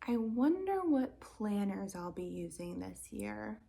I wonder what planners I'll be using this year.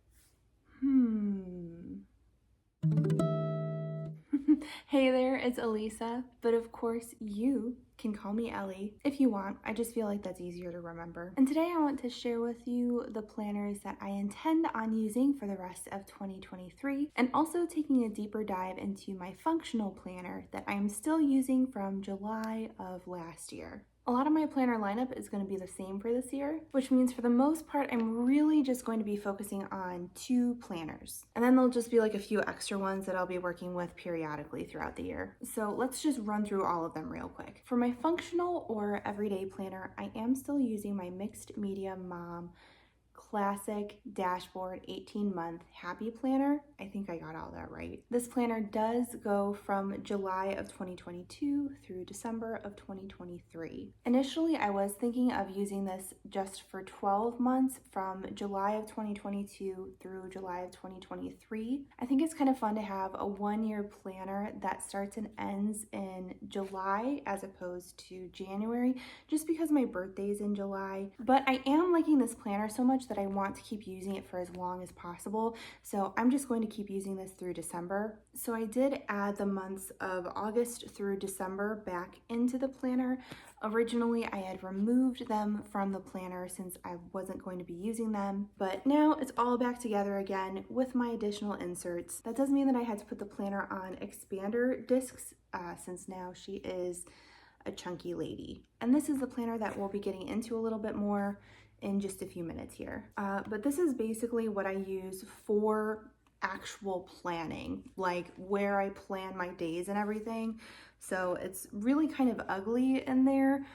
Hey there, it's Elisa, but of course you can call me Ellie if you want. I just feel like that's easier to remember. And today I want to share with you the planners that I intend on using for the rest of 2023, and also taking a deeper dive into my functional planner that I am still using from July of last year. A lot of my planner lineup is going to be the same for this year, which means for the most part, I'm really just going to be focusing on 2 planners. And then there'll just be like a few extra ones that I'll be working with periodically throughout the year. So let's just run through all of them real quick. For my functional or everyday planner, I am still using my Mixed Media Mom Classic Dashboard 18-month Happy Planner. I think I got all that right. This planner does go from July of 2022 through December of 2023. Initially, I was thinking of using this just for 12 months from July of 2022 through July of 2023. I think it's kind of fun to have a 1-year planner that starts and ends in July as opposed to January, just because my birthday is in July. But I am liking this planner so much that I want to keep using it for as long as possible. So I'm just going to keep using this through December. So I did add the months of August through December back into the planner. Originally, I had removed them from the planner since I wasn't going to be using them, but now it's all back together again with my additional inserts. That does mean that I had to put the planner on expander discs since now she is a chunky lady. And this is the planner that we'll be getting into a little bit more in just a few minutes here. But this is basically what I use for actual planning, like where I plan my days and everything. So it's really kind of ugly in there,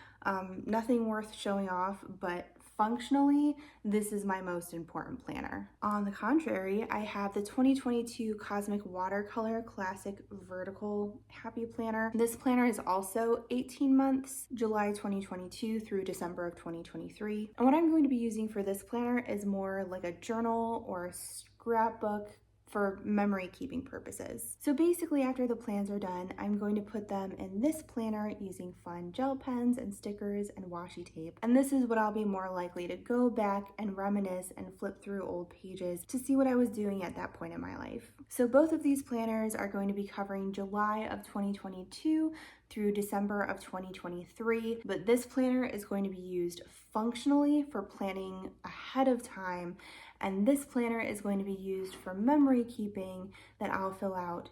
nothing worth showing off, but functionally, this is my most important planner. On the contrary, I have the 2022 Cosmic Watercolor Classic Vertical Happy Planner. This planner is also 18 months, July 2022 through December of 2023. And what I'm going to be using for this planner is more like a journal or a scrapbook for memory keeping purposes. So basically, after the plans are done, I'm going to put them in this planner using fun gel pens and stickers and washi tape. And this is what I'll be more likely to go back and reminisce and flip through old pages to see what I was doing at that point in my life. So both of these planners are going to be covering July of 2022 through December of 2023, but this planner is going to be used functionally for planning ahead of time, and this planner is going to be used for memory keeping that I'll fill out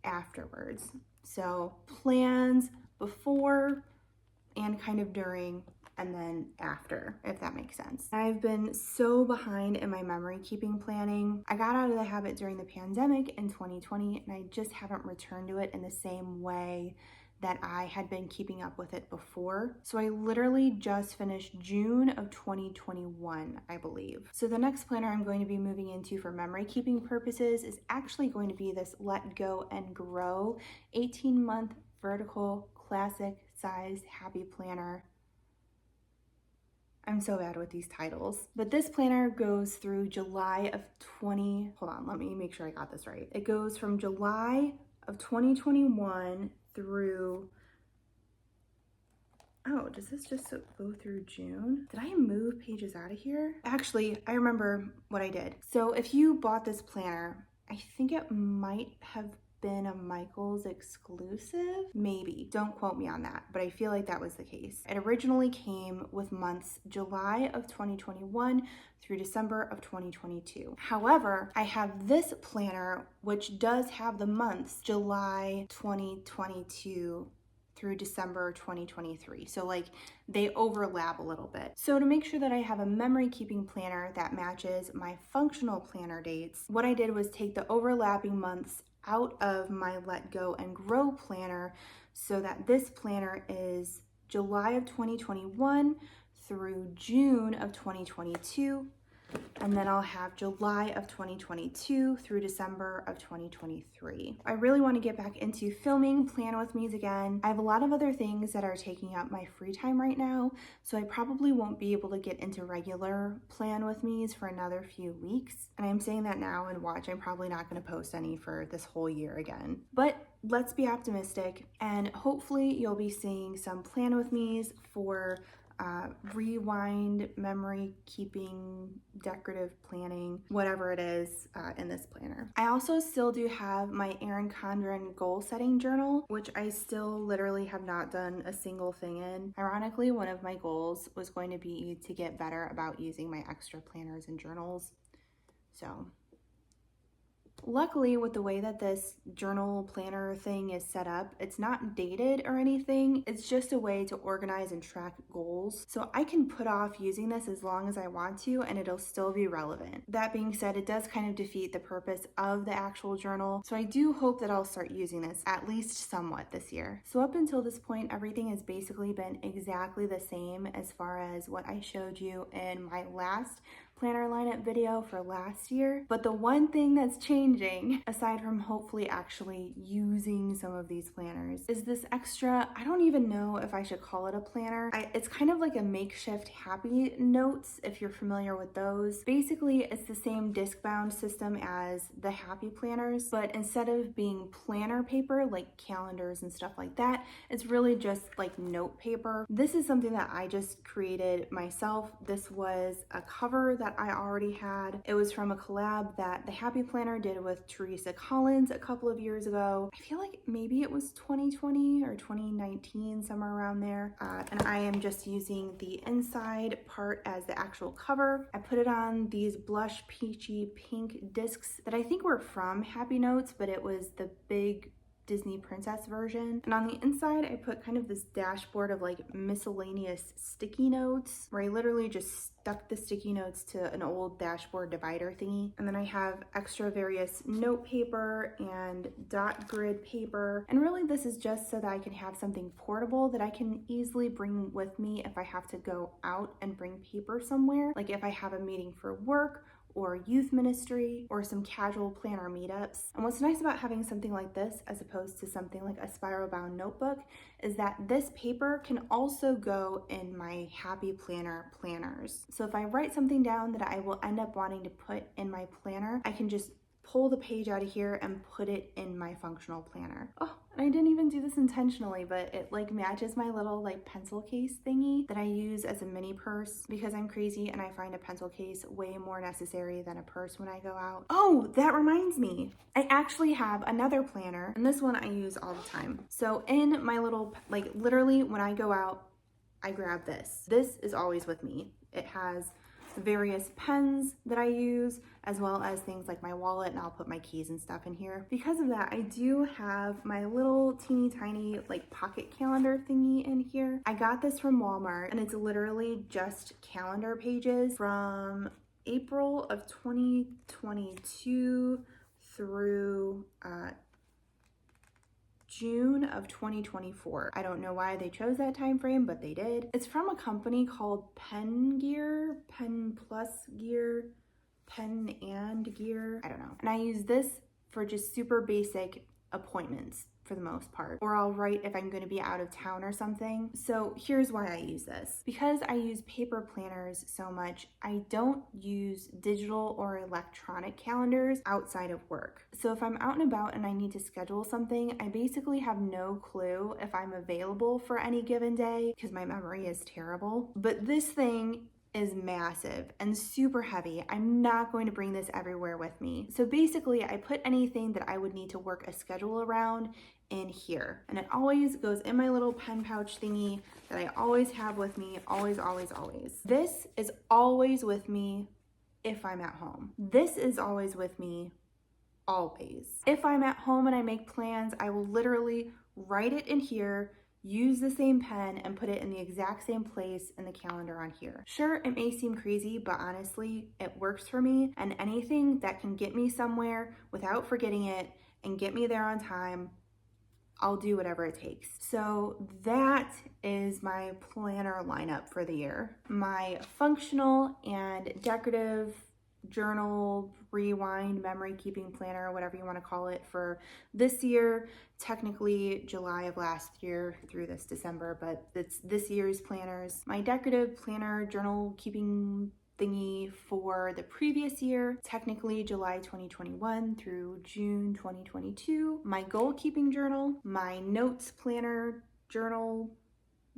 afterwards. So plans before and kind of during and then after, if that makes sense. I've been so behind in my memory keeping planning. I got out of the habit during the pandemic in 2020, and I just haven't returned to it in the same way that I had been keeping up with it before. So I literally just finished June of 2021, I believe. So the next planner I'm going to be moving into for memory keeping purposes is actually going to be this Let Go and Grow 18-month vertical classic sized happy planner. I'm so bad with these titles. But this planner goes through July of hold on, let me make sure I got this right. It goes from July of 2021 through, oh, does this just go through June? Did I move pages out of here? Actually, I remember what I did. So if you bought this planner, I think it might have been a Michaels exclusive, maybe. Don't quote me on that, but I feel like that was the case. It originally came with months July of 2021 through December of 2022. However, I have this planner which does have the months July 2022 through December 2023. So like they overlap a little bit. So to make sure that I have a memory keeping planner that matches my functional planner dates, what I did was take the overlapping months out of my Let Go and Grow planner so that this planner is July of 2021 through June of 2022. And then I'll have July of 2022 through December of 2023. I really want to get back into filming Plan With Me's again. I have a lot of other things that are taking up my free time right now, so I probably won't be able to get into regular Plan With Me's for another few weeks. And I'm saying that now, and watch, I'm probably not going to post any for this whole year again. But let's be optimistic, and hopefully you'll be seeing some Plan With Me's for rewind, memory keeping, decorative planning, whatever it is in this planner. I also still do have my Erin Condren goal setting journal, which I still literally have not done a single thing in. Ironically, one of my goals was going to be to get better about using my extra planners and journals. So luckily, with the way that this journal planner thing is set up, it's not dated or anything. It's just a way to organize and track goals. So I can put off using this as long as I want to and it'll still be relevant. That being said, it does kind of defeat the purpose of the actual journal. So I do hope that I'll start using this at least somewhat this year. So up until this point, everything has basically been exactly the same as far as what I showed you in my last planner lineup video for last year. But the one thing that's changing, aside from hopefully actually using some of these planners, is this extra, I don't even know if I should call it a planner. It's kind of like a makeshift happy notes, if you're familiar with those. Basically, it's the same disc bound system as the happy planners, but instead of being planner paper, like calendars and stuff like that, it's really just like note paper. This is something that I just created myself. This was a cover that I already had. It was from a collab that the Happy Planner did with Teresa Collins a couple of years ago. I feel like maybe it was 2020 or 2019, somewhere around there. And I am just using the inside part as the actual cover. I put it on these blush peachy pink discs that I think were from Happy Notes, but it was the big Disney princess version. And on the inside, I put kind of this dashboard of like miscellaneous sticky notes where I literally just stuck the sticky notes to an old dashboard divider thingy. And then I have extra various note paper and dot grid paper. And really this is just so that I can have something portable that I can easily bring with me if I have to go out and bring paper somewhere. Like if I have a meeting for work or youth ministry, or some casual planner meetups. And what's nice about having something like this, as opposed to something like a spiral bound notebook, is that this paper can also go in my Happy Planner planners. So if I write something down that I will end up wanting to put in my planner, I can just pull the page out of here and put it in my functional planner. Oh, and I didn't even do this intentionally, but it like matches my little like pencil case thingy that I use as a mini purse because I'm crazy and I find a pencil case way more necessary than a purse when I go out. Oh, that reminds me. I actually have another planner and this one I use all the time. So in my little, like literally when I go out, I grab this. This is always with me. It has various pens that I use, as well as things like my wallet, and I'll put my keys and stuff in here. Because of that, I do have my little teeny tiny like pocket calendar thingy in here. I got this from Walmart and it's literally just calendar pages from April of 2022 through June of 2024. I don't know why they chose that time frame, but they did. It's from a company called Pen Gear, Pen Plus Gear, Pen and Gear. I don't know. And I use this for just super basic appointments for the most part, or I'll write if I'm going to be out of town or something. So here's why I use this. Because I use paper planners so much, I don't use digital or electronic calendars outside of work. So if I'm out and about and I need to schedule something, I basically have no clue if I'm available for any given day because my memory is terrible. But this thing is massive and super heavy. I'm not going to bring this everywhere with me. So basically, I put anything that I would need to work a schedule around in here. And it always goes in my little pen pouch thingy that I always have with me, always, always, always. This is always with me if I'm at home. This is always with me always. If I'm at home and I make plans, I will literally write it in here, use the same pen, and put it in the exact same place in the calendar on here. Sure, it may seem crazy, but honestly, it works for me, and anything that can get me somewhere without forgetting it and get me there on time, I'll do whatever it takes. So that is my planner lineup for the year. My functional and decorative journal, rewind, memory keeping planner, whatever you want to call it, for this year, technically July of last year through this December, but it's this year's planners. My decorative planner journal keeping thingy for the previous year, technically July 2021 through June 2022. My goal keeping journal, my notes planner journal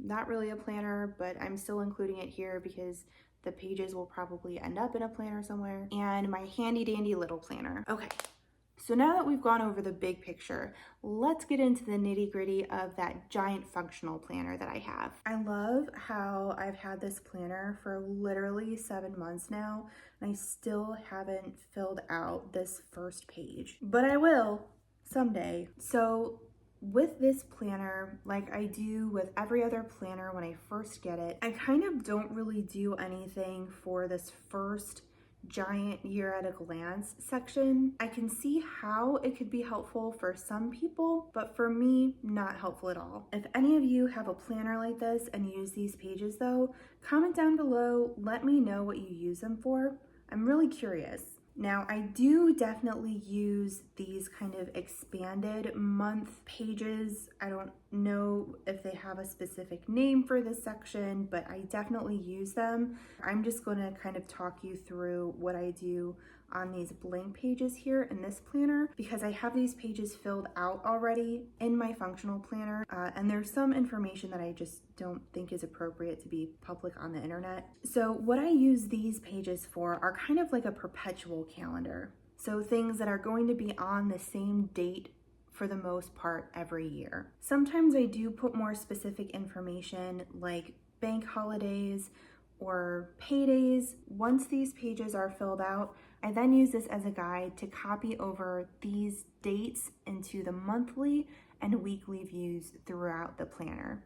not really a planner, but I'm still including it here because the pages will probably end up in a planner somewhere, and my handy dandy little planner. Okay, so now that we've gone over the big picture, let's get into the nitty gritty of that giant functional planner that I have. I love how I've had this planner for literally 7 months now, and I still haven't filled out this first page, but I will someday. So with this planner, like I do with every other planner when I first get it, I kind of don't really do anything for this first giant year at a glance section. I can see how it could be helpful for some people, but for me, not helpful at all. If any of you have a planner like this and use these pages though, comment down below, let me know what you use them for. I'm really curious. Now, I do definitely use these kind of expanded month pages. I don't know if they have a specific name for this section, but I definitely use them. I'm just going to kind of talk you through what I do on these blank pages here in this planner, because I have these pages filled out already in my functional planner, and there's some information that I just don't think is appropriate to be public on the internet. So what I use these pages for are kind of like a perpetual calendar. So things that are going to be on the same date for the most part every year. Sometimes I do put more specific information like bank holidays or paydays. Once these pages are filled out, I then use this as a guide to copy over these dates into the monthly and weekly views throughout the planner.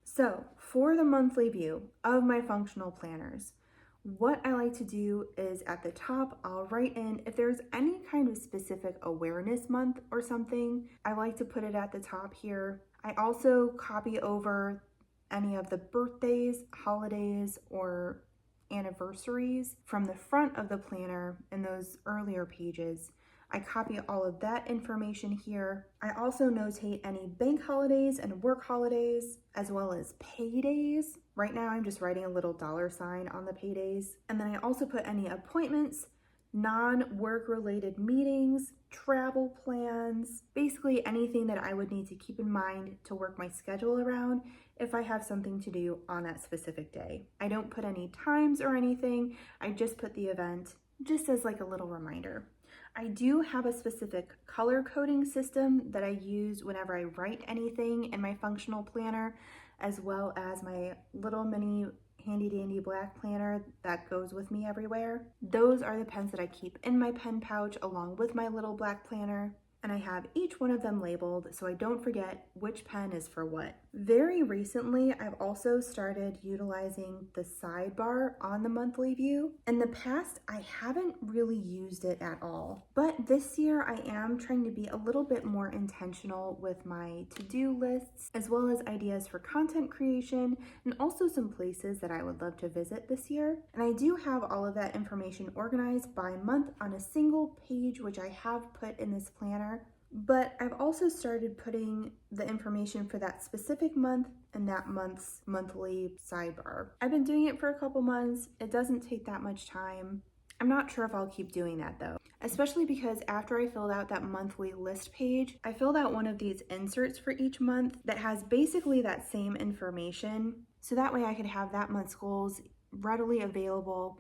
So for the monthly view of my functional planners, what I like to do is at the top, I'll write in if there's any kind of specific awareness month or something, I like to put it at the top here. I also copy over any of the birthdays, holidays, or anniversaries from the front of the planner in those earlier pages. I copy all of that information here. I also notate any bank holidays and work holidays, as well as paydays. Right now I'm just writing a little $sign on the paydays. And then I also put any appointments, non-work related meetings, travel plans, basically anything that I would need to keep in mind to work my schedule around if I have something to do on that specific day. I don't put any times or anything, I just put the event just as like a little reminder. I do have a specific color coding system that I use whenever I write anything in my functional planner, as well as my little mini handy dandy black planner that goes with me everywhere. Those are the pens that I keep in my pen pouch along with my little black planner, and I have each one of them labeled so I don't forget which pen is for what. Very recently, I've also started utilizing the sidebar on the monthly view. In the past, I haven't really used it at all, but this year I am trying to be a little bit more intentional with my to-do lists, as well as ideas for content creation, and also some places that I would love to visit this year. And I do have all of that information organized by month on a single page, which I have put in this planner. But I've also started putting the information for that specific month in that month's monthly sidebar. I've been doing it for a couple months. It doesn't take that much time. I'm not sure if I'll keep doing that though, especially because after I filled out that monthly list page, I filled out one of these inserts for each month that has basically that same information. So that way I could have that month's goals readily available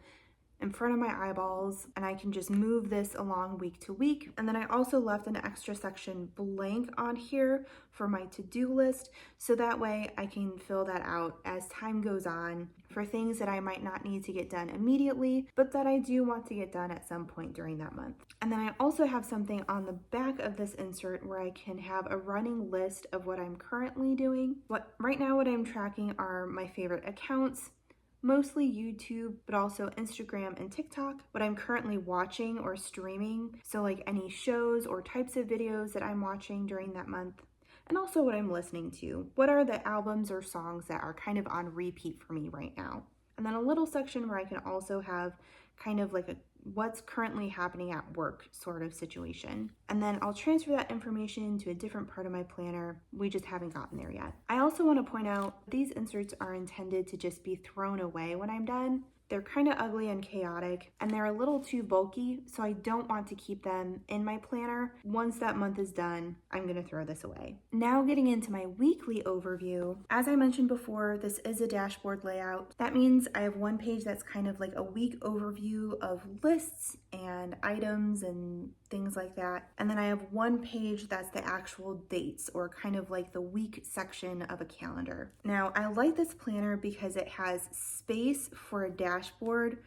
in front of my eyeballs, and I can just move this along week to week. And then I also left an extra section blank on here for my to-do list, so that way I can fill that out as time goes on for things that I might not need to get done immediately, but that I do want to get done at some point during that month. And then I also have something on the back of this insert where I can have a running list of what I'm currently doing. Right now what I'm tracking are my favorite accounts, mostly YouTube, but also Instagram and TikTok, what I'm currently watching or streaming, so like any shows or types of videos that I'm watching during that month, and also what I'm listening to. What are the albums or songs that are kind of on repeat for me right now? And then a little section where I can also have kind of like a what's currently happening at work sort of situation. And then I'll transfer that information to a different part of my planner. We just haven't gotten there yet. I also want to point out these inserts are intended to just be thrown away when I'm done. They're kind of ugly and chaotic, and they're a little too bulky, so I don't want to keep them in my planner. Once that month is done, I'm gonna throw this away. Now getting into my weekly overview. As I mentioned before, this is a dashboard layout. That means I have one page that's kind of like a week overview of lists and items and things like that. And then I have one page that's the actual dates, or kind of like the week section of a calendar. Now, I like this planner because it has space for a dashboard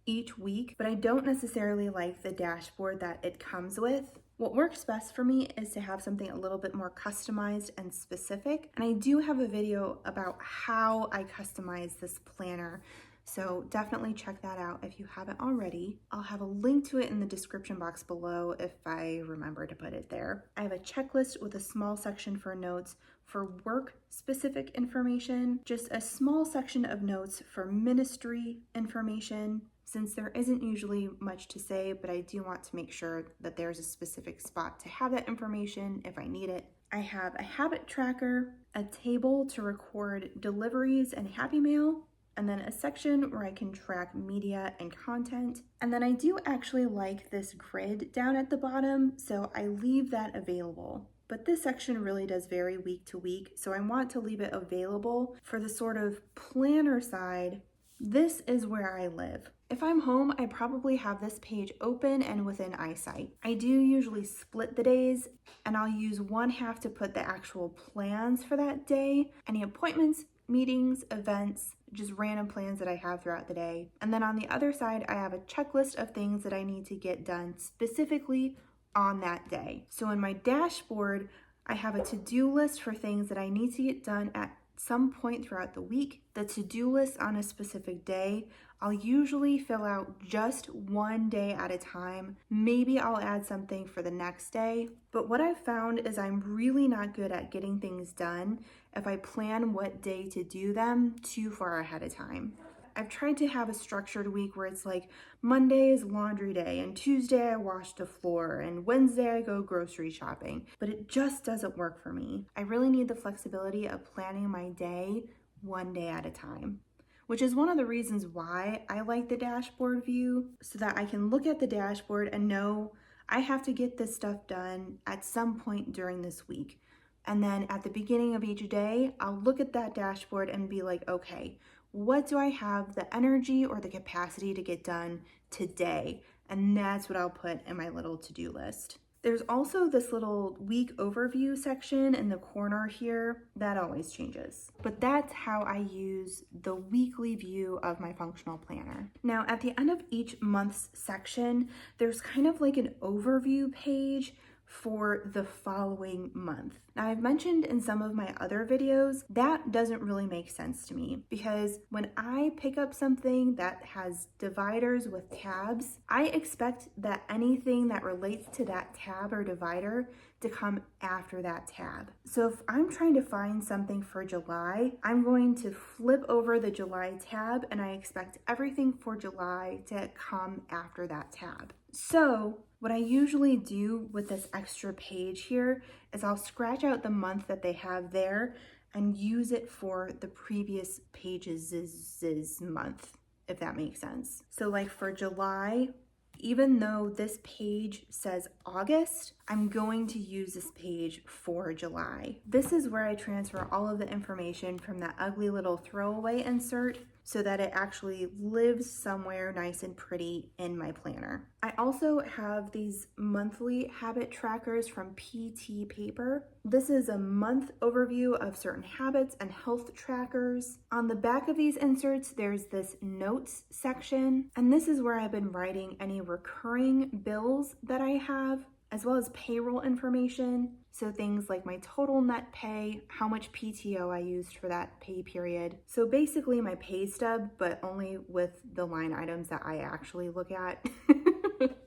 each week, but I don't necessarily like the dashboard that it comes with. What works best for me is to have something a little bit more customized and specific. And I do have a video about how I customize this planner, so definitely check that out if you haven't already. I'll have a link to it in the description box below if I remember to put it there. I have a checklist with a small section for notes for work-specific information, just a small section of notes for ministry information, since there isn't usually much to say, but I do want to make sure that there's a specific spot to have that information if I need it. I have a habit tracker, a table to record deliveries and Happy Mail, and then a section where I can track media and content. And then I do actually like this grid down at the bottom, so I leave that available. But this section really does vary week to week, so I want to leave it available for the sort of planner side. This is where I live. If I'm home, I probably have this page open and within eyesight. I do usually split the days, and I'll use one half to put the actual plans for that day, any appointments, meetings, events, just random plans that I have throughout the day. And then on the other side, I have a checklist of things that I need to get done specifically on that day. So in my dashboard, I have a to-do list for things that I need to get done at some point throughout the week. The to-do list on a specific day, I'll usually fill out just one day at a time. Maybe I'll add something for the next day. But what I've found is I'm really not good at getting things done if I plan what day to do them too far ahead of time. I've tried to have a structured week where it's like Monday is laundry day, and Tuesday I wash the floor, and Wednesday I go grocery shopping, but it just doesn't work for me. I really need the flexibility of planning my day one day at a time, which is one of the reasons why I like the dashboard view, so that I can look at the dashboard and know I have to get this stuff done at some point during this week. And then at the beginning of each day, I'll look at that dashboard and be like, okay, what do I have the energy or the capacity to get done today? And that's what I'll put in my little to-do list. There's also this little week overview section in the corner here that always changes. But that's how I use the weekly view of my functional planner. Now, at the end of each month's section, there's kind of like an overview page for the following month. Now, I've mentioned in some of my other videos that doesn't really make sense to me, because when I pick up something that has dividers with tabs, I expect that anything that relates to that tab or divider to come after that tab. So if I'm trying to find something for July, I'm going to flip over the July tab, and I expect everything for July to come after that tab. So what I usually do with this extra page here is I'll scratch out the month that they have there and use it for the previous pages' month, if that makes sense. So like for July, even though this page says August, I'm going to use this page for July. This is where I transfer all of the information from that ugly little throwaway insert so that it actually lives somewhere nice and pretty in my planner. I also have these monthly habit trackers from PT Paper. This is a month overview of certain habits and health trackers. On the back of these inserts, there's this notes section, and this is where I've been writing any recurring bills that I have, as well as payroll information. So things like my total net pay, how much PTO I used for that pay period. So basically my pay stub, but only with the line items that I actually look at.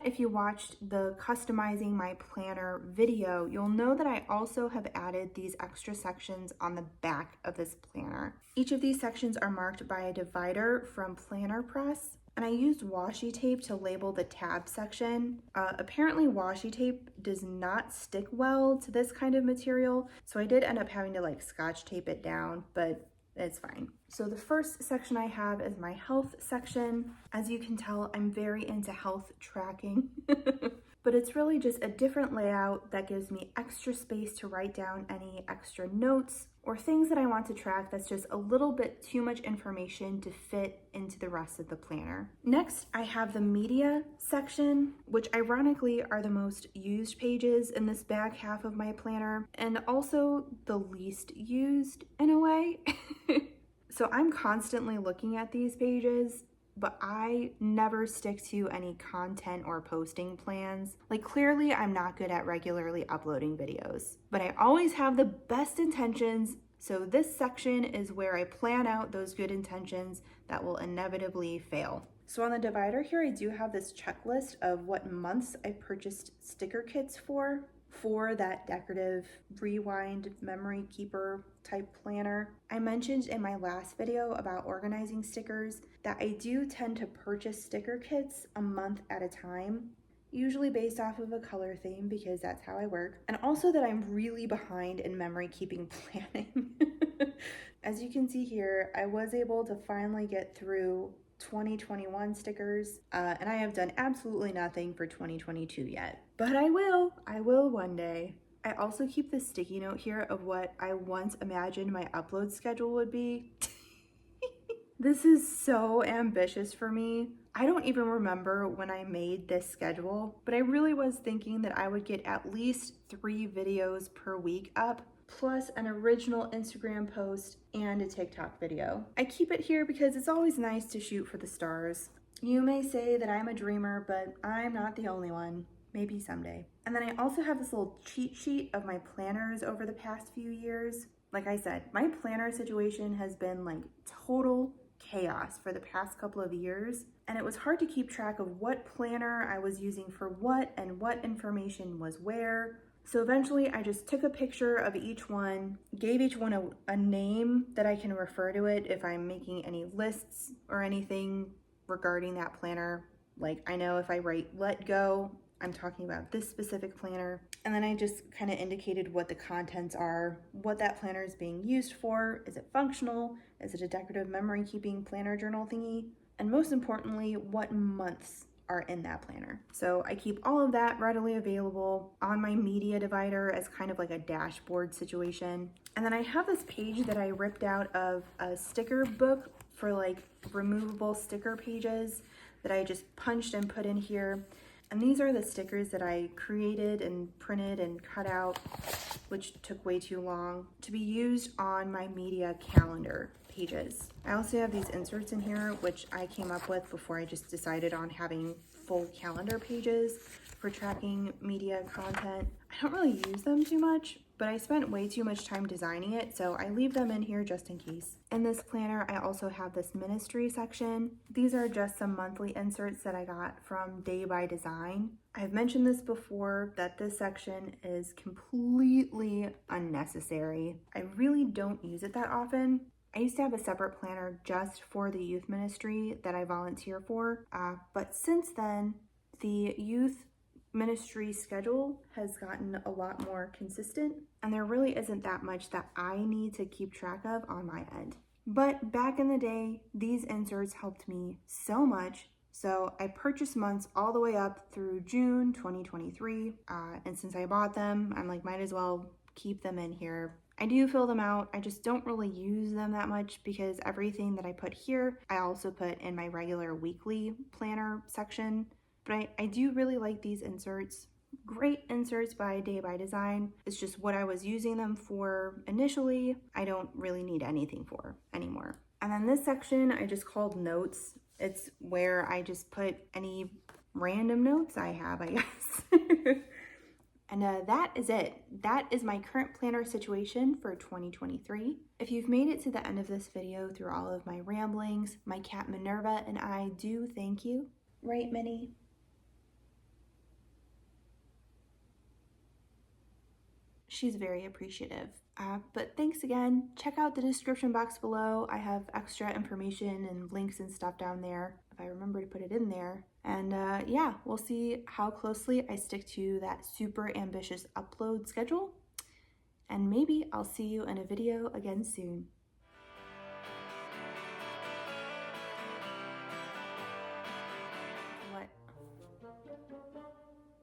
If you watched the customizing my planner video, you'll know that I also have added these extra sections on the back of this planner. Each of these sections are marked by a divider from Planner Press. And I used washi tape to label the tab section. Apparently washi tape does not stick well to this kind of material, so I did end up having to like scotch tape it down, but it's fine. So the first section I have is my health section. As you can tell, I'm very into health tracking. But it's really just a different layout that gives me extra space to write down any extra notes or things that I want to track that's just a little bit too much information to fit into the rest of the planner. Next, I have the media section, which ironically are the most used pages in this back half of my planner, and also the least used in a way. So I'm constantly looking at these pages, but I never stick to any content or posting plans. Like, clearly I'm not good at regularly uploading videos, but I always have the best intentions. So this section is where I plan out those good intentions that will inevitably fail. So on the divider here, I do have this checklist of what months I purchased sticker kits for that decorative rewind memory keeper type planner. I mentioned in my last video about organizing stickers that I do tend to purchase sticker kits a month at a time, usually based off of a color theme because that's how I work, and also that I'm really behind in memory keeping planning. As you can see here, I was able to finally get through 2021 stickers, and I have done absolutely nothing for 2022 yet, but I will one day. I also keep this sticky note here of what I once imagined my upload schedule would be. This is so ambitious for me. I don't even remember when I made this schedule, but I really was thinking that I would get at least 3 videos per week up, plus an original Instagram post and a TikTok video. I keep it here because it's always nice to shoot for the stars. You may say that I'm a dreamer, but I'm not the only one. Maybe someday. And then I also have this little cheat sheet of my planners over the past few years. Like I said, my planner situation has been like total chaos for the past couple of years, and it was hard to keep track of what planner I was using for what and what information was where. So eventually I just took a picture of each one, gave each one a name that I can refer to it if I'm making any lists or anything regarding that planner. Like, I know if I write let go, I'm talking about this specific planner. And then I just kind of indicated what the contents are, what that planner is being used for. Is it functional? Is it a decorative memory keeping planner journal thingy? And most importantly, what months are in that planner. So I keep all of that readily available on my media divider as kind of like a dashboard situation. And then I have this page that I ripped out of a sticker book for like removable sticker pages that I just punched and put in here. And these are the stickers that I created and printed and cut out, which took way too long, to be used on my media calendar pages. I also have these inserts in here, which I came up with before I just decided on having full calendar pages for tracking media content. I don't really use them too much, but I spent way too much time designing it, so I leave them in here just in case. In this planner, I also have this ministry section. These are just some monthly inserts that I got from Day by Design. I've mentioned this before, that this section is completely unnecessary. I really don't use it that often. I used to have a separate planner just for the youth ministry that I volunteer for, but since then, the youth ministry schedule has gotten a lot more consistent, and there really isn't that much that I need to keep track of on my end. But back in the day, these inserts helped me so much, so I purchased months all the way up through June 2023, and since I bought them, I'm like, might as well keep them in here. I do fill them out, I just don't really use them that much because everything that I put here, I also put in my regular weekly planner section. But I do really like these inserts. Great inserts by Day by Design. It's just what I was using them for initially, I don't really need anything for anymore. And then this section I just called notes. It's where I just put any random notes I have, I guess. And that is it. That is my current planner situation for 2023. If you've made it to the end of this video through all of my ramblings, my cat Minerva and I do thank you. Right, Minnie? She's very appreciative. But thanks again. Check out the description box below. I have extra information and links and stuff down there if I remember to put it in there. And yeah, we'll see how closely I stick to that super ambitious upload schedule. And maybe I'll see you in a video again soon.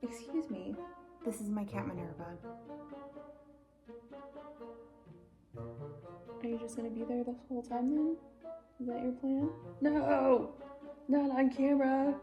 Excuse me. This is my cat Minerva. Are you just gonna be there the whole time then? Is that your plan? No! Not on camera!